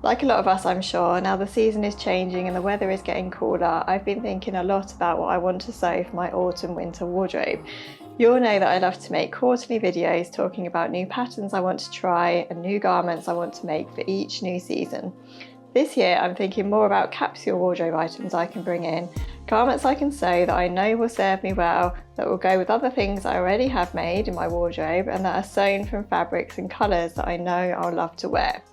Like a lot of us, I'm sure, now the season is changing and the weather is getting cooler, I've been thinking a lot about what I want to sew for my autumn-winter wardrobe. You all know that I love to make quarterly videos talking about new patterns I want to try and new garments I want to make for each new season. This year I'm thinking more about capsule wardrobe items I can bring in, garments I can sew that I know will serve me well, that will go with other things I already have made in my wardrobe and that are sewn from fabrics and colours that I know I'll love to wear.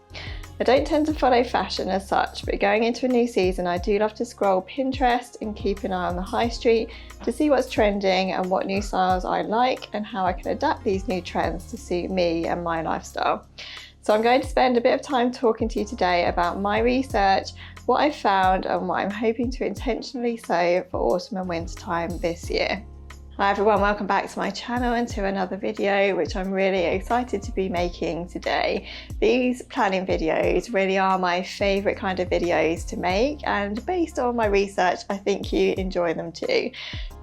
I don't tend to follow fashion as such, but going into a new season I do love to scroll Pinterest and keep an eye on the high street to see what's trending and what new styles I like and how I can adapt these new trends to suit me and my lifestyle. So I'm going to spend a bit of time talking to you today about my research, what I've found and what I'm hoping to intentionally sew for autumn and winter time this year. Hi everyone, welcome back to my channel and to another video which I'm really excited to be making today. These planning videos really are my favourite kind of videos to make, and based on my research I think you enjoy them too.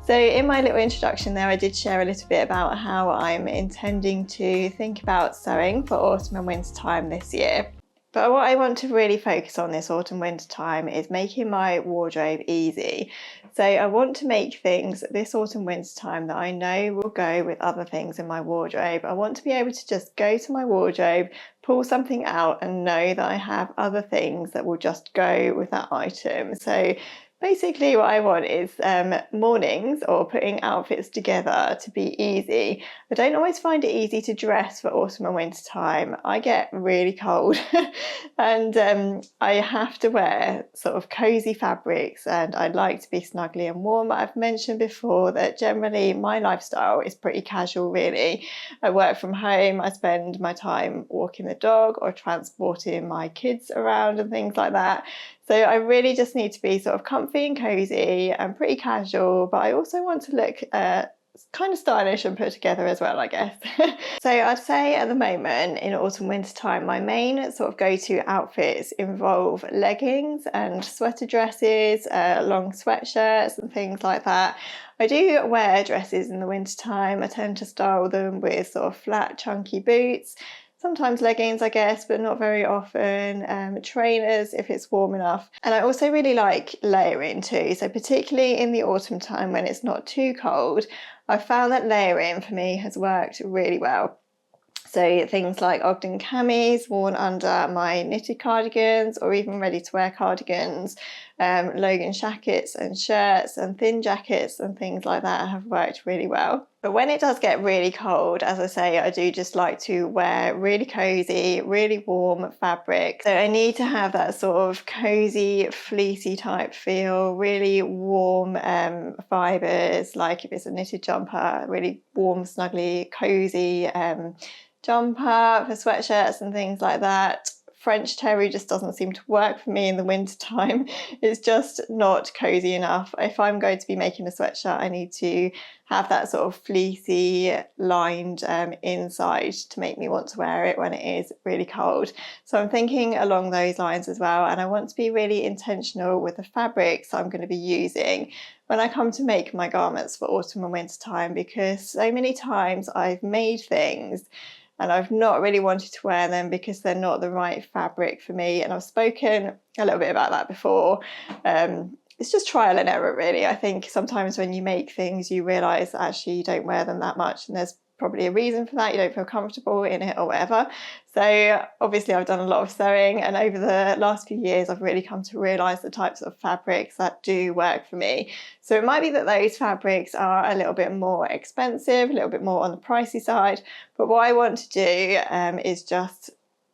So in my little introduction there I did share a little bit about how I'm intending to think about sewing for autumn and winter time this year. But what I want to really focus on this autumn winter time is making my wardrobe easy. So I want to make things this autumn winter time that I know will go with other things in my wardrobe. I want to be able to just go to my wardrobe, pull something out and know that I have other things that will just go with that item. So basically what I want is mornings or putting outfits together to be easy. I don't always find it easy to dress for autumn and winter time. I get really cold and I have to wear sort of cosy fabrics and I like to be snuggly and warm. I've mentioned before that generally my lifestyle is pretty casual really. I work from home, I spend my time walking the dog or transporting my kids around and things like that. So I really just need to be sort of comfy and cozy and pretty casual, but I also want to look kind of stylish and put together as well, I guess. So I'd say at the moment in autumn winter time my main sort of go-to outfits involve leggings and sweater dresses, long sweatshirts and things like that. I do wear dresses in the winter time. I tend to style them with sort of flat chunky boots. Sometimes leggings, I guess, but not very often. Trainers if it's warm enough. And I also really like layering too. So particularly in the autumn time when it's not too cold, I've found that layering for me has worked really well. So things like Ogden camis worn under my knitted cardigans or even ready to wear cardigans, Logan jackets and shirts and thin jackets and things like that have worked really well. But when it does get really cold, as I say, I do just like to wear really cozy, really warm fabric. So I need to have that sort of cozy, fleecy type feel, really warm fibres, like if it's a knitted jumper, really warm, snuggly, cozy jumper for sweatshirts and things like that. French terry just doesn't seem to work for me in the winter time. It's just not cozy enough. If I'm going to be making a sweatshirt, I need to have that sort of fleecy lined inside to make me want to wear it when it is really cold. So I'm thinking along those lines as well, and I want to be really intentional with the fabrics I'm going to be using when I come to make my garments for autumn and winter time, because so many times I've made things and I've not really wanted to wear them because they're not the right fabric for me. And I've spoken a little bit about that before. It's just trial and error really. I think sometimes when you make things you realise that actually you don't wear them that much and there's probably a reason for that. You don't feel comfortable in it or whatever. So obviously I've done a lot of sewing, and over the last few years I've really come to realise the types of fabrics that do work for me. So it might be that those fabrics are a little bit more expensive, a little bit more on the pricey side, but what I want to do is just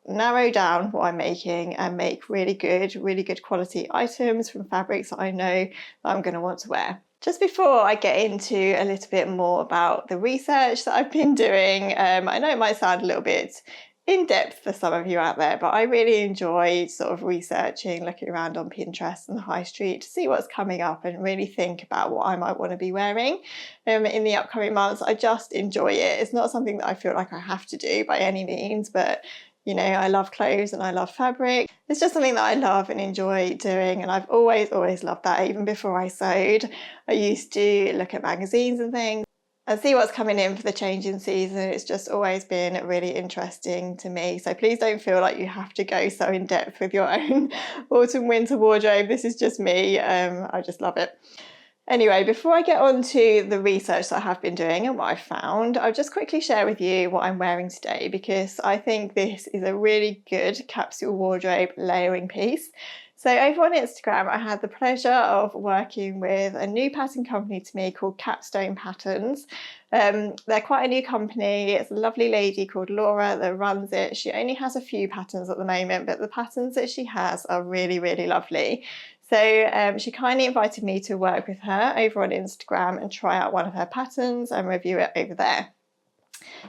narrow down what I'm making and make really good quality items from fabrics that I know that I'm going to want to wear. Just before I get into a little bit more about the research that I've been doing, I know it might sound a little bit in depth for some of you out there, but I really enjoy sort of researching, looking around on Pinterest and the high street to see what's coming up and really think about what I might want to be wearing in the upcoming months. I just enjoy it. It's not something that I feel like I have to do by any means, but you know, I love clothes and I love fabric. It's just something that I love and enjoy doing, and I've always loved that. Even before I sewed, I used to look at magazines and things. and see what's coming in for the changing season. It's just always been really interesting to me. So please don't feel like you have to go so in depth with your own autumn winter wardrobe. This is just me. I just love it. Anyway, before I get on to the research that I have been doing and what I found, I'll just quickly share with you what I'm wearing today, because I think this is a really good capsule wardrobe layering piece. So over on Instagram, I had the pleasure of working with a new pattern company to me called Capstone Patterns. They're quite a new company. It's a lovely lady called Laura that runs it. She only has a few patterns at the moment, but the patterns that she has are really, really lovely. So she kindly invited me to work with her over on Instagram and try out one of her patterns and review it over there.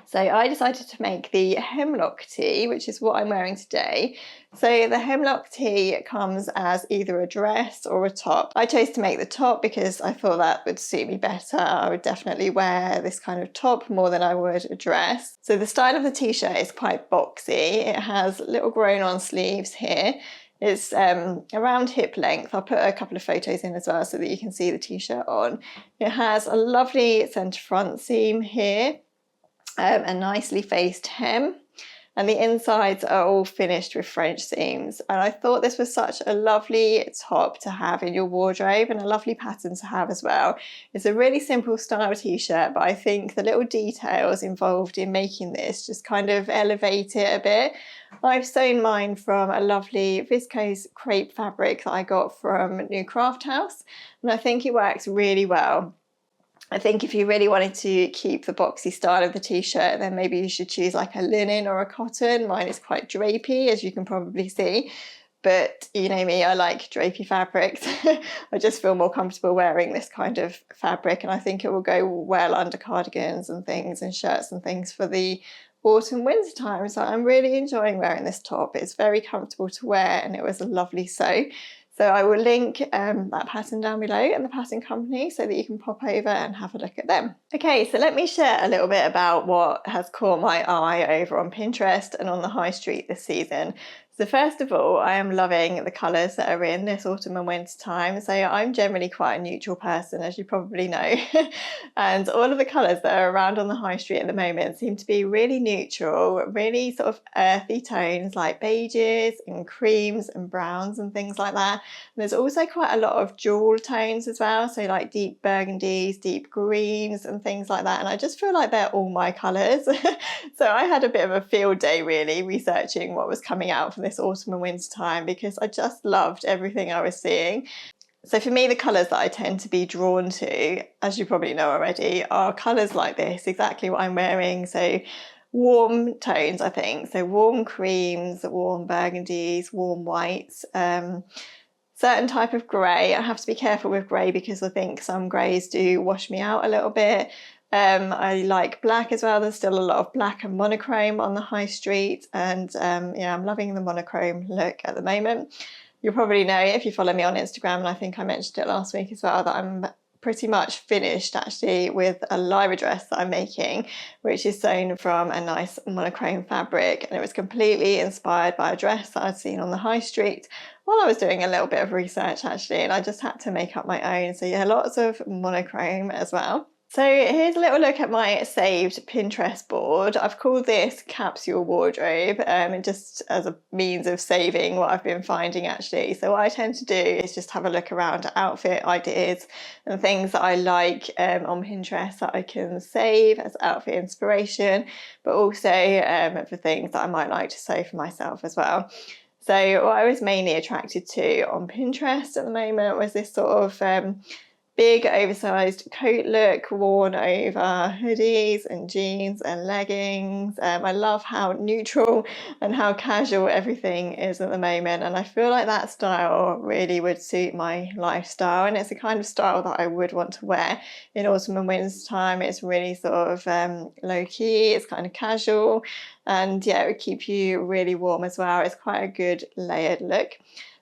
So I decided to make the Hemlock Tee, which is what I'm wearing today. So the Hemlock Tee comes as either a dress or a top. I chose to make the top because I thought that would suit me better. I would definitely wear this kind of top more than I would a dress. So the style of the t-shirt is quite boxy. It has little grown-on sleeves here. It's around hip length. I'll put a couple of photos in as well so that you can see the t-shirt on. It has a lovely centre front seam here, a nicely faced hem, and the insides are all finished with French seams. And I thought this was such a lovely top to have in your wardrobe and a lovely pattern to have as well. It's a really simple style t-shirt, but I think the little details involved in making this just kind of elevate it a bit. I've sewn mine from a lovely viscose crepe fabric that I got from New Craft House, and I think it works really well. I think if you really wanted to keep the boxy style of the t-shirt, then maybe you should choose like a linen or a cotton. Mine is quite drapey, as you can probably see. But you know me, I like drapey fabrics. I just feel more comfortable wearing this kind of fabric, and I think it will go well under cardigans and things and shirts and things for the autumn winter time. So I'm really enjoying wearing this top. It's very comfortable to wear, and it was a lovely sew. So I will link that pattern down below and the pattern company so that you can pop over and have a look at them. Okay, so let me share a little bit about what has caught my eye over on Pinterest and on the high street this season. So first of all, I am loving the colours that are in this autumn and winter time. So I'm generally quite a neutral person, as you probably know. And all of the colours that are around on the high street at the moment seem to be really neutral, really sort of earthy tones like beiges and creams and browns and things like that. And there's also quite a lot of jewel tones as well. So like deep burgundies, deep greens and things like that. And I just feel like they're all my colours. So I had a bit of a field day really researching what was coming out from this autumn and winter time, because I just loved everything I was seeing. So for me, the colours that I tend to be drawn to, as you probably know already, are colours like this, exactly what I'm wearing. So warm tones, I think. So warm creams, warm burgundies, warm whites, certain type of grey. I have to be careful with grey because I think some greys do wash me out a little bit. I like black as well. There's still a lot of black and monochrome on the high street, and yeah, I'm loving the monochrome look at the moment. You'll probably know if you follow me on Instagram, and I think I mentioned it last week as well, that I'm pretty much finished actually with a lyra dress that I'm making, which is sewn from a nice monochrome fabric, and it was completely inspired by a dress that I'd seen on the high street while I was doing a little bit of research actually, and I just had to make up my own. So yeah, lots of monochrome as well. So here's a little look at my saved Pinterest board. I've called this Capsule Wardrobe, just as a means of saving what I've been finding actually. So what I tend to do is just have a look around at outfit ideas and things that I like on Pinterest that I can save as outfit inspiration, but also for things that I might like to sew for myself as well. So what I was mainly attracted to on Pinterest at the moment was this sort of big oversized coat look worn over hoodies and jeans and leggings. I love how neutral and how casual everything is at the moment, and I feel like that style really would suit my lifestyle, and it's the kind of style that I would want to wear in autumn and winter time. It's really sort of low-key, it's kind of casual, and yeah, it would keep you really warm as well. It's quite a good layered look.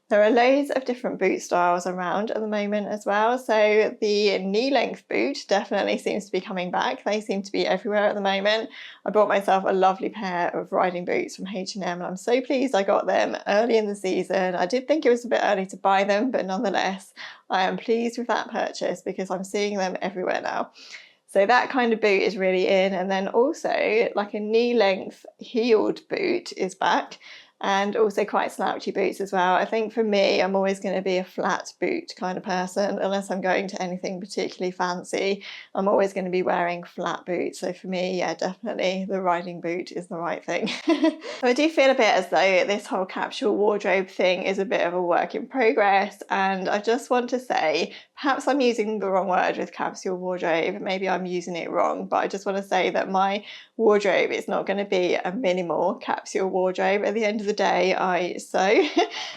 There are loads of different boot styles around at the moment as well. So the knee-length boot definitely seems to be coming back. They seem to be everywhere at the moment. I bought myself a lovely pair of riding boots from H&M, and I'm so pleased I got them early in the season. I did think it was a bit early to buy them, but nonetheless, I am pleased with that purchase because I'm seeing them everywhere now. So that kind of boot is really in. And then also like a knee length heeled boot is back, and also quite slouchy boots as well. I think for me, I'm always going to be a flat boot kind of person. Unless I'm going to anything particularly fancy, I'm always going to be wearing flat boots. So for me, yeah, definitely the riding boot is the right thing. So I do feel a bit as though this whole capsule wardrobe thing is a bit of a work in progress, and I just want to say, perhaps I'm using the wrong word with capsule wardrobe, maybe I'm using it wrong, but I just want to say that my wardrobe is not going to be a minimal capsule wardrobe. At the end of the day, I sew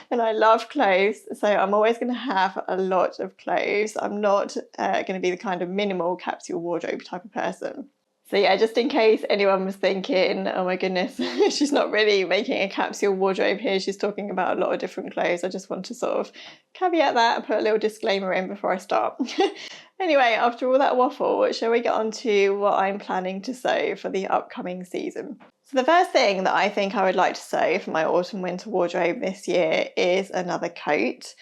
and I love clothes, so I'm always going to have a lot of clothes. I'm not going to be the kind of minimal capsule wardrobe type of person. So yeah, just in case anyone was thinking, oh my goodness, she's not really making a capsule wardrobe here, she's talking about a lot of different clothes. I just want to sort of caveat that and put a little disclaimer in before I start. Anyway, after all that waffle, shall we get on to what I'm planning to sew for the upcoming season? So the first thing that I think I would like to sew for my autumn winter wardrobe this year is another coat.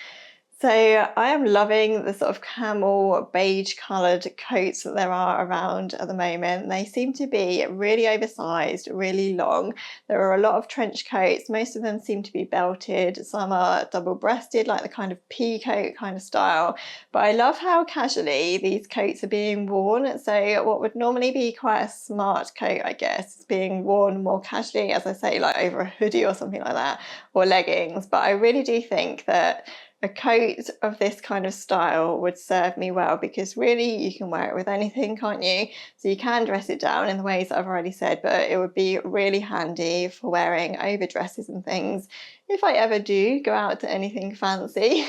So I am loving the sort of camel beige coloured coats that there are around at the moment. They seem to be really oversized, really long. There are a lot of trench coats. Most of them seem to be belted. Some are double breasted, like the kind of pea coat kind of style. But I love how casually these coats are being worn. So what would normally be quite a smart coat, I guess, is being worn more casually, as I say, like over a hoodie or something like that, or leggings. But I really do think that a coat of this kind of style would serve me well, because really you can wear it with anything, can't you? So you can dress it down in the ways that I've already said, but it would be really handy for wearing over dresses and things if I ever do go out to anything fancy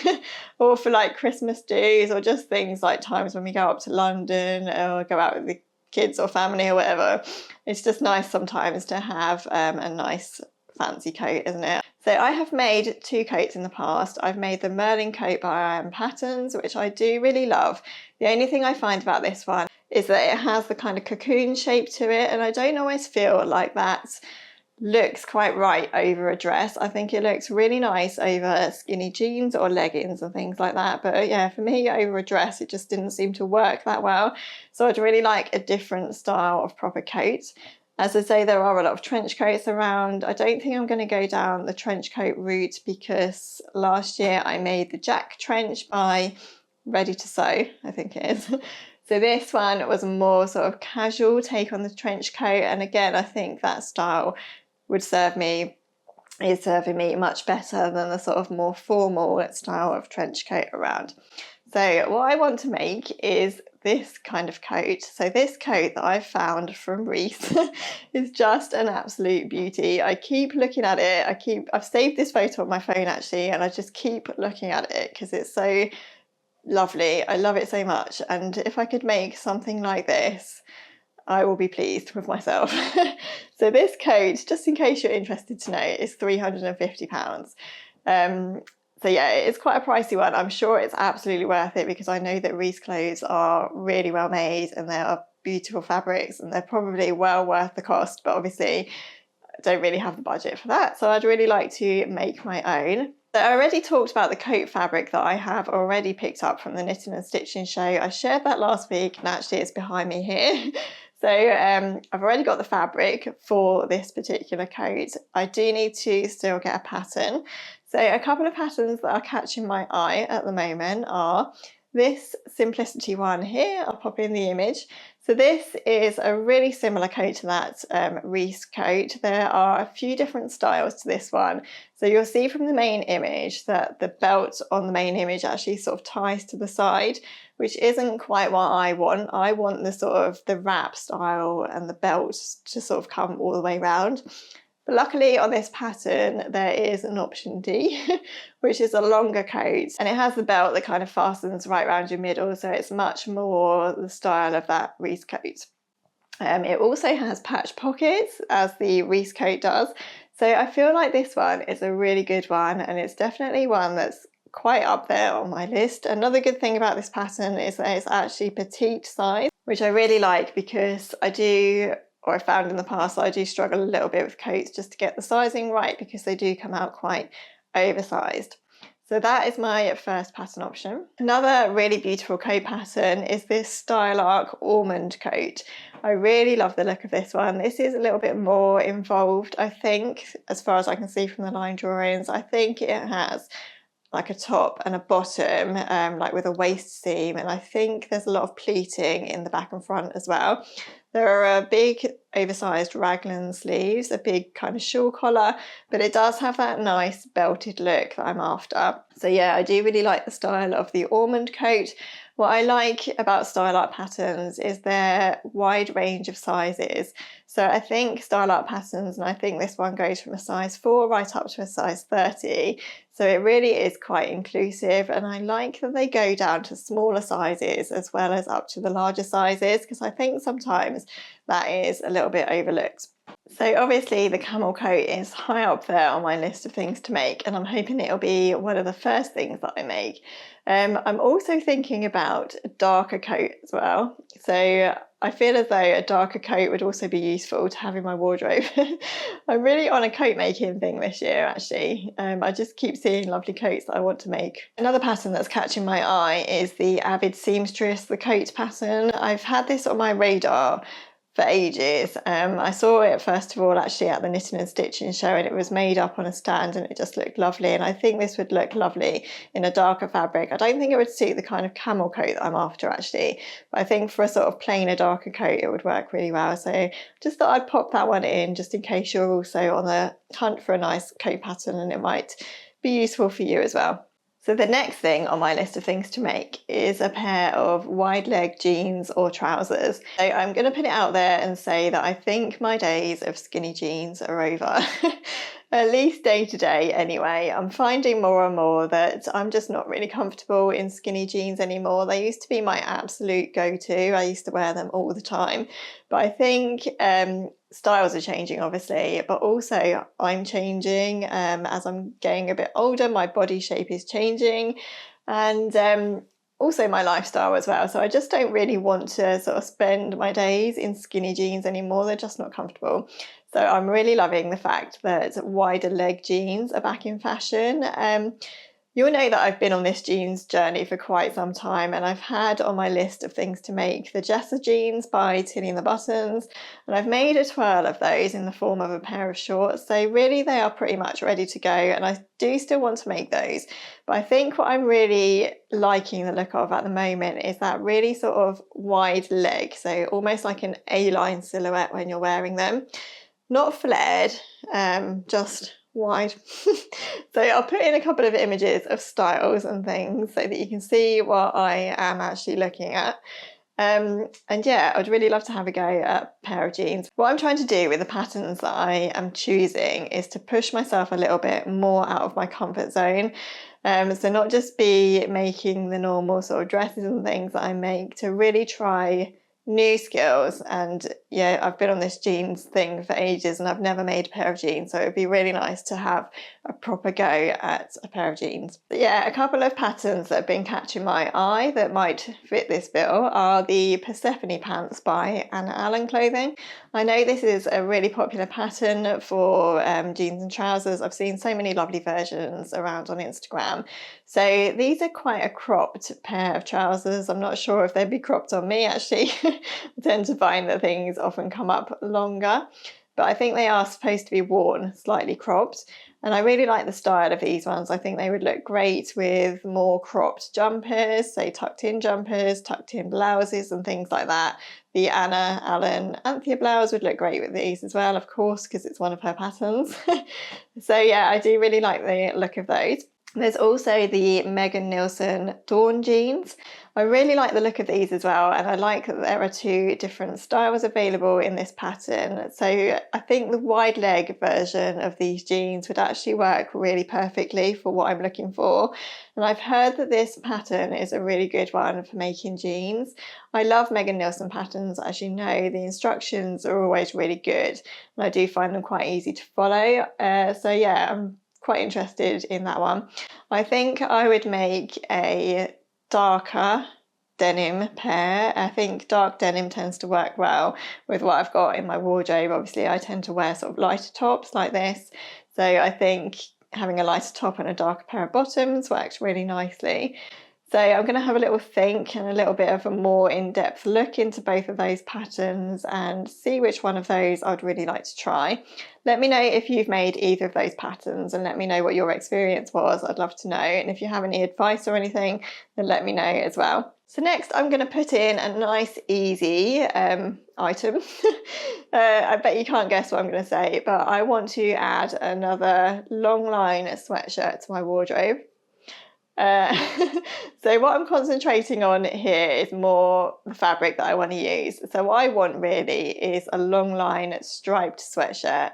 or for like Christmas do's, or just things like times when we go up to London or go out with the kids or family or whatever. It's just nice sometimes to have a nice fancy coat, isn't it? So I have made two coats in the past. I've made the Merlin coat by Patterns, which I do really love. The only thing I find about this one is that it has the kind of cocoon shape to it, and I don't always feel like that looks quite right over a dress. I think it looks really nice over skinny jeans or leggings and things like that, but yeah, for me over a dress it just didn't seem to work that well. So I'd really like a different style of proper coat. As I say, there are a lot of trench coats around. I don't think I'm going to go down the trench coat route, because last year I made the Jack trench by Ready to Sew, I think it is. So this one was a more sort of casual take on the trench coat, and again I think that style would serving me much better than the sort of more formal style of trench coat around. So what I want to make is this kind of coat. So this coat that I've found from Reese is just an absolute beauty. I keep looking at it. I've saved this photo on my phone actually, and I just keep looking at it because it's so lovely. I love it so much. And if I could make something like this, I will be pleased with myself. So this coat, just in case you're interested to know, is £350. So yeah, it's quite a pricey one. I'm sure it's absolutely worth it, because I know that Reese clothes are really well made and they are beautiful fabrics, and they're probably well worth the cost, but obviously I don't really have the budget for that. So I'd really like to make my own. So I already talked about the coat fabric that I have already picked up from the Knitting and Stitching show. I shared that last week, and actually it's behind me here. So I've already got the fabric for this particular coat. I do need to still get a pattern. So a couple of patterns that are catching my eye at the moment are this Simplicity one here. I'll pop in the image. So this is a really similar coat to that Reese coat. There are a few different styles to this one. So you'll see from the main image that the belt on the main image actually sort of ties to the side, which isn't quite what I want. I want the sort of the wrap style and the belt to sort of come all the way around. But luckily on this pattern there is an option D, which is a longer coat, and it has the belt that kind of fastens right around your middle, so it's much more the style of that Reese coat. It also has patch pockets, as the Reese coat does, so I feel like this one is a really good one, and it's definitely one that's quite up there on my list. Another good thing about this pattern is that it's actually petite size, which I really like, because I found in the past that I do struggle a little bit with coats just to get the sizing right, because they do come out quite oversized. So that is my first pattern option. Another really beautiful coat pattern is this Style Arc almond coat. I really love the look of this one. This is a little bit more involved, I think, as far as I can see from the line drawings. I think it has like a top and a bottom, like with a waist seam, and I think there's a lot of pleating in the back and front as well. There are big oversized raglan sleeves, a big kind of shawl collar, but it does have that nice belted look that I'm after. So yeah, I do really like the style of the almond coat. What I like about Style Art patterns is their wide range of sizes. So I think Style Art patterns, and I think this one goes from a size 4 right up to a size 30. So it really is quite inclusive, and I like that they go down to smaller sizes as well as up to the larger sizes, because I think sometimes that is a little bit overlooked. So obviously the camel coat is high up there on my list of things to make, and I'm hoping it'll be one of the first things that I make. I'm also thinking about a darker coat as well. So I feel as though a darker coat would also be useful to have in my wardrobe. I'm really on a coat making thing this year, actually. I just keep seeing lovely coats that I want to make. Another pattern that's catching my eye is the Avid Seamstress, the coat pattern. I've had this on my radar for ages. I saw it first of all actually at the Knitting and Stitching show, and it was made up on a stand and it just looked lovely, and I think this would look lovely in a darker fabric. I don't think it would suit the kind of camel coat that I'm after actually, but I think for a sort of plainer darker coat it would work really well. So just thought I'd pop that one in just in case you're also on the hunt for a nice coat pattern and it might be useful for you as well. So the next thing on my list of things to make is a pair of wide leg jeans or trousers. So I'm going to put it out there and say that I think my days of skinny jeans are over. At least day to day anyway. I'm finding more and more that I'm just not really comfortable in skinny jeans anymore. They used to be my absolute go-to. I used to wear them all the time. But I think styles are changing obviously, but also I'm changing as I'm getting a bit older. My body shape is changing, and also my lifestyle as well. So I just don't really want to sort of spend my days in skinny jeans anymore. They're just not comfortable. So I'm really loving the fact that wider leg jeans are back in fashion. You'll know that I've been on this jeans journey for quite some time, and I've had on my list of things to make the Jessa jeans by Tilly and the Buttons, and I've made a twirl of those in the form of a pair of shorts. So really they are pretty much ready to go, and I do still want to make those. But I think what I'm really liking the look of at the moment is that really sort of wide leg, so almost like an A-line silhouette when you're wearing them. Not flared, just wide. So I'll put in a couple of images of styles and things so that you can see what I am actually looking at. And yeah, I'd really love to have a go at a pair of jeans. What I'm trying to do with the patterns that I am choosing is to push myself a little bit more out of my comfort zone. So not just be making the normal sort of dresses and things that I make, to really try new skills. And yeah, I've been on this jeans thing for ages and I've never made a pair of jeans, so it'd be really nice to have a proper go at a pair of jeans. But yeah, a couple of patterns that have been catching my eye that might fit this bill are the Persephone pants by Anna Allen Clothing. I know this is a really popular pattern for jeans and trousers. I've seen so many lovely versions around on Instagram. So these are quite a cropped pair of trousers. I'm not sure if they'd be cropped on me actually. I tend to find that things often come up longer, but I think they are supposed to be worn slightly cropped. And I really like the style of these ones. I think they would look great with more cropped jumpers, say tucked in jumpers, tucked in blouses and things like that. The Anna Allen Anthea blouse would look great with these as well, of course, because it's one of her patterns. So yeah, I do really like the look of those. There's also the Megan Nielsen Dawn jeans. I really like the look of these as well, and I like that there are two different styles available in this pattern. So I think the wide leg version of these jeans would actually work really perfectly for what I'm looking for. And I've heard that this pattern is a really good one for making jeans. I love Megan Nielsen patterns, as you know. The instructions are always really good, and I do find them quite easy to follow. So yeah, I'm quite interested in that one. I think I would make a darker denim pair. I think dark denim tends to work well with what I've got in my wardrobe. Obviously I tend to wear sort of lighter tops like this, so I think having a lighter top and a darker pair of bottoms works really nicely. So I'm going to have a little think and a little bit of a more in-depth look into both of those patterns and see which one of those I'd really like to try. Let me know if you've made either of those patterns and let me know what your experience was. I'd love to know. And if you have any advice or anything, then let me know as well. So next I'm going to put in a nice easy item. I bet you can't guess what I'm going to say, but I want to add another Longline sweatshirt to my wardrobe. So what I'm concentrating on here is more the fabric that I want to use. So what I want really is a Longline striped sweatshirt.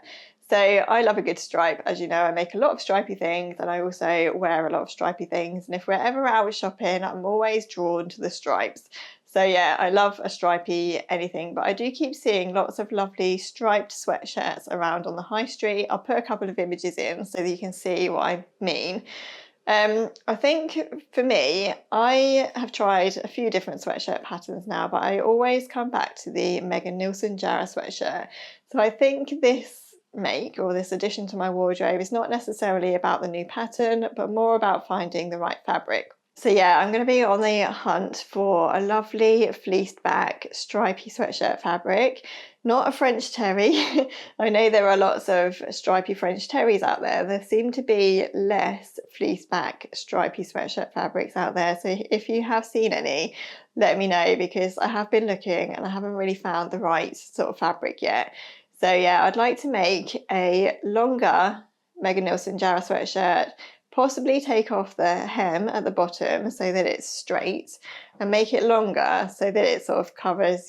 So I love a good stripe. As you know, I make a lot of stripy things and I also wear a lot of stripy things. And if we're ever out shopping, I'm always drawn to the stripes. So yeah, I love a stripy anything, but I do keep seeing lots of lovely striped sweatshirts around on the high street. I'll put a couple of images in so that you can see what I mean. I think for me, I have tried a few different sweatshirt patterns now, but I always come back to the Megan Nielsen Jara sweatshirt. So I think this make or this addition to my wardrobe is not necessarily about the new pattern, but more about finding the right fabric. So yeah, I'm going to be on the hunt for a lovely fleeced back stripy sweatshirt fabric, not a French terry. I know there are lots of stripy French terries out there. There seem to be less fleeced back stripy sweatshirt fabrics out there. So if you have seen any, let me know, because I have been looking and I haven't really found the right sort of fabric yet. So yeah, I'd like to make a longer Megan Nielsen Jara sweatshirt, possibly take off the hem at the bottom so that it's straight and make it longer so that it sort of covers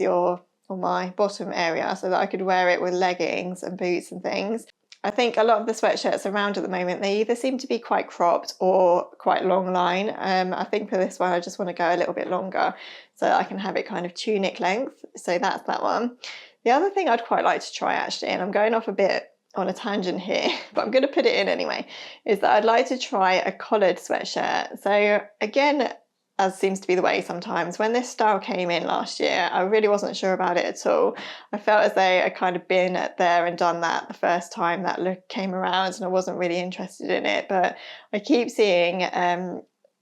my bottom area so that I could wear it with leggings and boots and things. I think a lot of the sweatshirts around at the moment, they either seem to be quite cropped or quite long line. I think for this one, I just want to go a little bit longer so that I can have it kind of tunic length. So that's that one. The other thing I'd quite like to try actually, and I'm going off a bit on a tangent here, but I'm going to put it in anyway, is that I'd like to try a collared sweatshirt. So again, as seems to be the way sometimes, when this style came in last year, I really wasn't sure about it at all. I felt as though I'd kind of been there and done that the first time that look came around and I wasn't really interested in it. But I keep seeing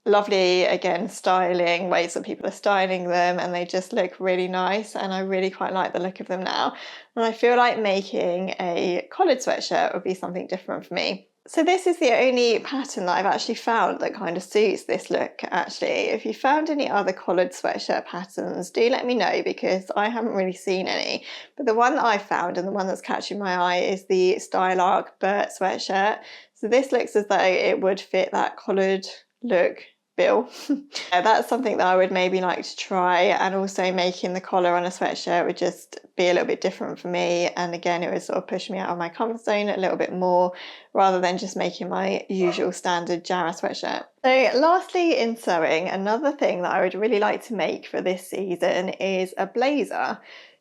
lovely, again, styling, ways that people are styling them, and they just look really nice, and I really quite like the look of them now. And I feel like making a collared sweatshirt would be something different for me. So this is the only pattern that I've actually found that kind of suits this look, actually. If you found any other collared sweatshirt patterns, do let me know, because I haven't really seen any. But the one that I found and the one that's catching my eye is the Style Arc Burt sweatshirt. So this looks as though it would fit that collared look bill. That's something that I would maybe like to try, and also making the collar on a sweatshirt would just be a little bit different for me, and again it would sort of push me out of my comfort zone a little bit more rather than just making my usual standard Jara sweatshirt. So lastly, in sewing, another thing that I would really like to make for this season is a blazer.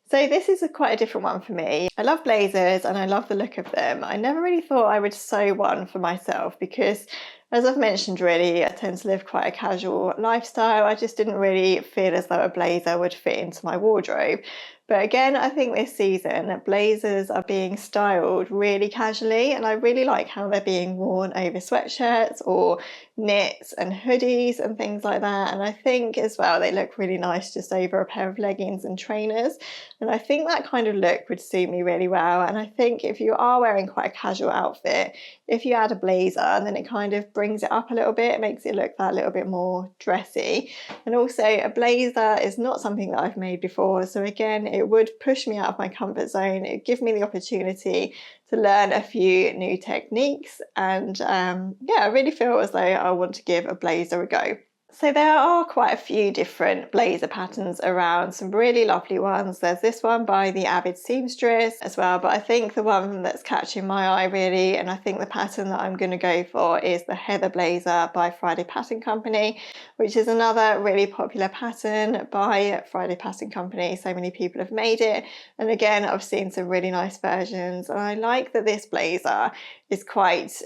So this is quite a different one for me. I love blazers and I love the look of them. I never really thought I would sew one for myself because, as I've mentioned, really, I tend to live quite a casual lifestyle. I just didn't really feel as though a blazer would fit into my wardrobe. But again, I think this season blazers are being styled really casually, and I really like how they're being worn over sweatshirts or knits and hoodies and things like that. And I think as well they look really nice just over a pair of leggings and trainers. And I think that kind of look would suit me really well. And I think if you are wearing quite a casual outfit, if you add a blazer, then it kind of brings it up a little bit, it makes it look that little bit more dressy. And also a blazer is not something that I've made before, so again it would push me out of my comfort zone. It would give me the opportunity to learn a few new techniques, and yeah, I really feel as though I want to give a blazer a go. So there are quite a few different blazer patterns around, some really lovely ones. There's this one by the Avid Seamstress as well, but I think the one that's catching my eye really, and I think the pattern that I'm going to go for, is the Heather Blazer by Friday Pattern Company, which is another really popular pattern by Friday Pattern Company. So many people have made it, and again I've seen some really nice versions, and I like that this blazer is quite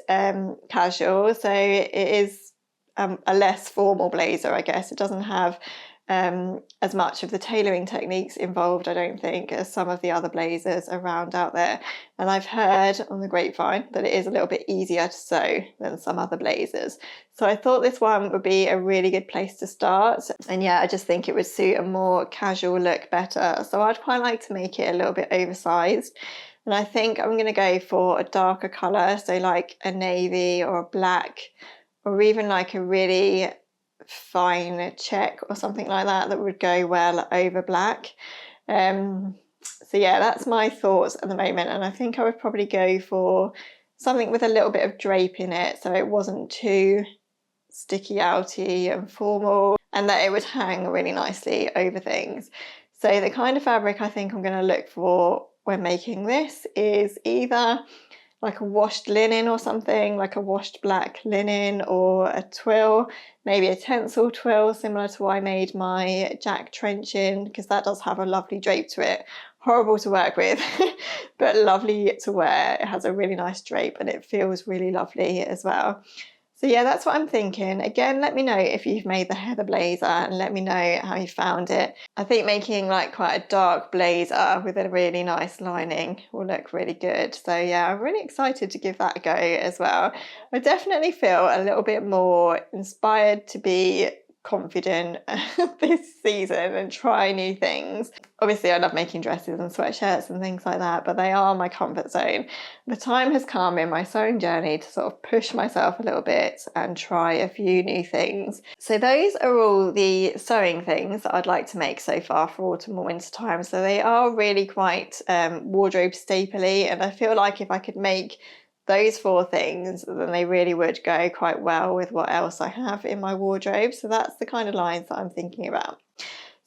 casual, so it is a less formal blazer, I guess. It doesn't have as much of the tailoring techniques involved, I don't think, as some of the other blazers around out there. And I've heard on the grapevine that it is a little bit easier to sew than some other blazers. So I thought this one would be a really good place to start. And yeah, I just think it would suit a more casual look better. So I'd quite like to make it a little bit oversized. And I think I'm going to go for a darker colour, so like a navy or a black, or even like a really fine check or something like that that would go well over black. So yeah, that's my thoughts at the moment, and I think I would probably go for something with a little bit of drape in it, so it wasn't too sticky outy and formal, and that it would hang really nicely over things. So the kind of fabric I think I'm going to look for when making this is either like a washed linen or something, like a washed black linen, or a twill, maybe a tencel twill similar to what I made my Jack trench in, because that does have a lovely drape to it. Horrible to work with, but lovely to wear. It has a really nice drape and it feels really lovely as well. So yeah, that's what I'm thinking. Again, let me know if you've made the heather blazer and let me know how you found it. I think making like quite a dark blazer with a really nice lining will look really good. So yeah, I'm really excited to give that a go as well. I definitely feel a little bit more inspired to be confident this season and try new things. Obviously I love making dresses and sweatshirts and things like that, but they are my comfort zone. The time has come in my sewing journey to sort of push myself a little bit and try a few new things. So those are all the sewing things that I'd like to make so far for autumn and winter time. So they are really quite wardrobe stapley, and I feel like if I could make those 4 things, then they really would go quite well with what else I have in my wardrobe. So that's the kind of lines that I'm thinking about.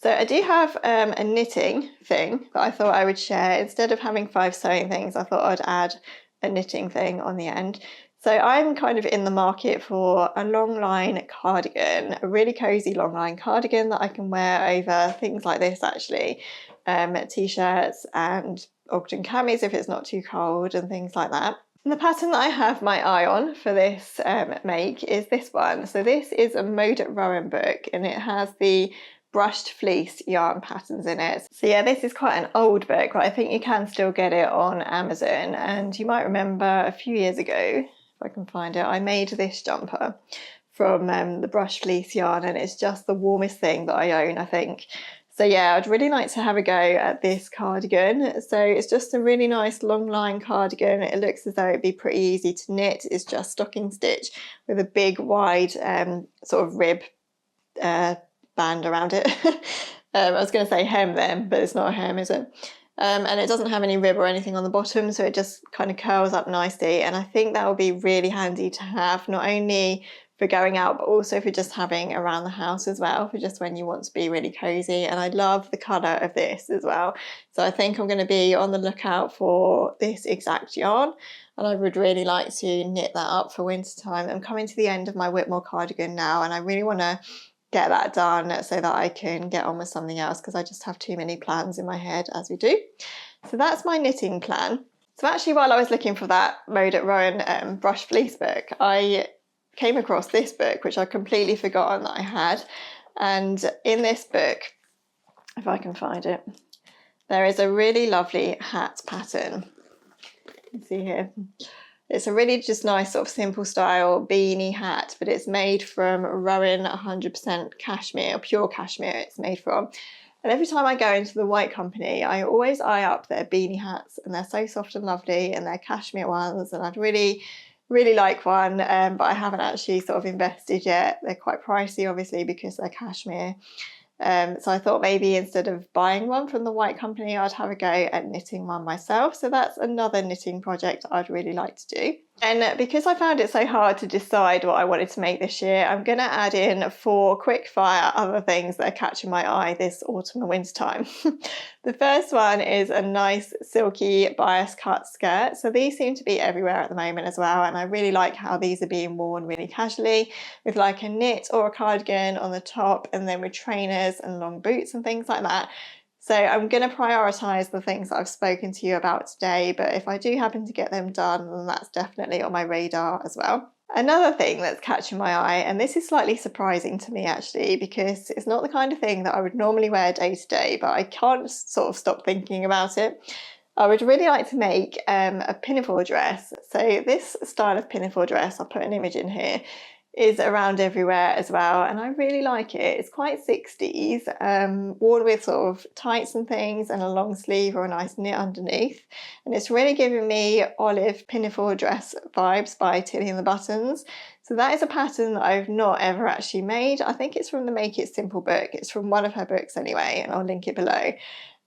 So I do have a knitting thing that I thought I would share. Instead of having 5 sewing things, I thought I'd add a knitting thing on the end. So I'm kind of in the market for a longline cardigan, a really cozy longline cardigan that I can wear over things like this actually, t-shirts and Ogden camis if it's not too cold and things like that. And the pattern that I have my eye on for this make is this one. So this is a Mode at Rowan book, and it has the brushed fleece yarn patterns in it. So yeah, this is quite an old book, but I think you can still get it on Amazon. And you might remember a few years ago, if I can find it, I made this jumper from the brushed fleece yarn, and it's just the warmest thing that I own, I think. So yeah, I'd really like to have a go at this cardigan. So it's just a really nice long line cardigan. It looks as though it'd be pretty easy to knit. It's just stocking stitch with a big wide sort of rib band around it. I was going to say hem then, but it's not a hem, is it? And it doesn't have any rib or anything on the bottom, so it just kind of curls up nicely. And I think that will be really handy to have, not only for going out, but also for just having around the house as well, for just when you want to be really cozy. And I love the colour of this as well. So I think I'm going to be on the lookout for this exact yarn, and I would really like to knit that up for winter time. I'm coming to the end of my Whitmore cardigan now, and I really want to get that done so that I can get on with something else, because I just have too many plans in my head, as we do. So that's my knitting plan. So actually, while I was looking for that Mode at Rowan brush fleece book, I came across this book, which I'd completely forgotten that I had. And in this book, if I can find it, there is a really lovely hat pattern. You can see here. It's a really just nice sort of simple style beanie hat, but it's made from Rowan 100% cashmere, or pure cashmere it's made from. And every time I go into the White Company, I always eye up their beanie hats, and they're so soft and lovely, and they're cashmere ones, and I'd really like one, but I haven't actually sort of invested yet. They're quite pricey, obviously, because they're cashmere. So I thought maybe instead of buying one from the White Company, I'd have a go at knitting one myself. So that's another knitting project I'd really like to do. And because I found it so hard to decide what I wanted to make this year, I'm going to add in 4 quick-fire other things that are catching my eye this autumn and winter time. The first one is a nice silky bias cut skirt. So these seem to be everywhere at the moment as well, and I really like how these are being worn really casually with like a knit or a cardigan on the top, and then with trainers and long boots and things like that. So I'm going to prioritise the things that I've spoken to you about today, but if I do happen to get them done, then that's definitely on my radar as well. Another thing that's catching my eye, and this is slightly surprising to me actually, because it's not the kind of thing that I would normally wear day to day, but I can't sort of stop thinking about it. I would really like to make a pinafore dress. So this style of pinafore dress, I'll put an image in here, is around everywhere as well, and I really like it. It's quite 60s, worn with sort of tights and things and a long sleeve or a nice knit underneath, and it's really giving me olive pinafore dress vibes by Tilly and the Buttons. So that is a pattern that I've not ever actually made. I think it's from the Make It Simple book. It's from one of her books anyway, and I'll link it below.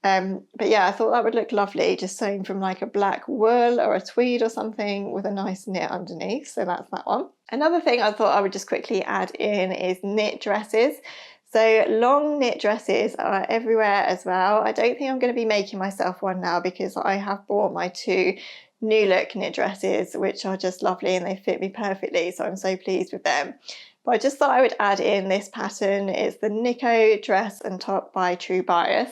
But yeah, I thought that would look lovely, just sewn from like a black wool or a tweed or something with a nice knit underneath. So that's that one. Another thing I thought I would just quickly add in is knit dresses. So long knit dresses are everywhere as well. I don't think I'm going to be making myself one now because I have bought my 2 New Look knit dresses, which are just lovely and they fit me perfectly. So I'm so pleased with them. But I just thought I would add in this pattern. It's the Nico Dress and Top by True Bias.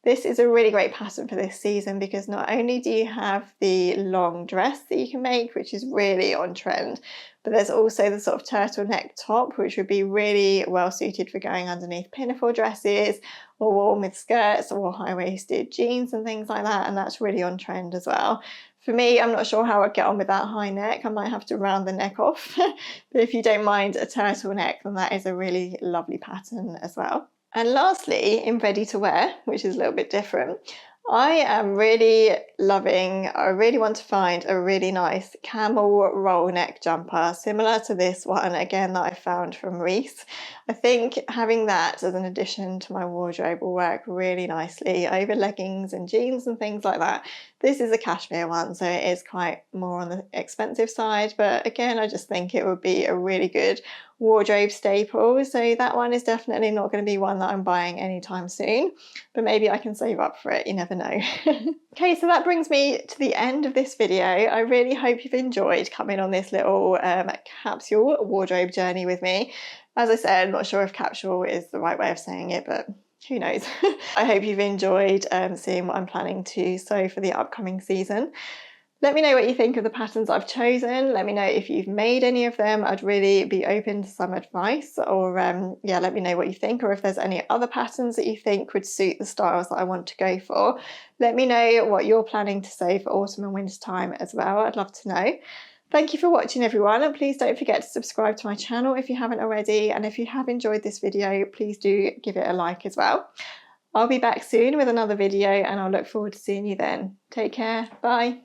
This is a really great pattern for this season because not only do you have the long dress that you can make, which is really on trend, but there's also the sort of turtleneck top, which would be really well suited for going underneath pinafore dresses or worn with skirts or high-waisted jeans and things like that, and that's really on trend as well. For me, I'm not sure how I'd get on with that high neck. I might have to round the neck off, but if you don't mind a turtleneck, then that is a really lovely pattern as well. And lastly, in ready to wear, which is a little bit different, I am really loving, I really want to find a really nice camel roll neck jumper, similar to this one, again, that I found from Reese. I think having that as an addition to my wardrobe will work really nicely over leggings and jeans and things like that. This is a cashmere one, so it is quite more on the expensive side, but again, I just think it would be a really good wardrobe staple. So that one is definitely not going to be one that I'm buying anytime soon, but maybe I can save up for it, you never know. Okay, so that brings me to the end of this video. I really hope you've enjoyed coming on this little capsule wardrobe journey with me. As I said, I'm not sure if capsule is the right way of saying it, but who knows. I hope you've enjoyed seeing what I'm planning to sew for the upcoming season. Let me know what you think of the patterns I've chosen. Let me know if you've made any of them. I'd really be open to some advice, or yeah, let me know what you think, or if there's any other patterns that you think would suit the styles that I want to go for. Let me know what you're planning to sew for autumn and winter time as well. I'd love to know. Thank you for watching, everyone, and please don't forget to subscribe to my channel if you haven't already, and if you have enjoyed this video, please do give it a like as well. I'll be back soon with another video, and I'll look forward to seeing you then. Take care, bye.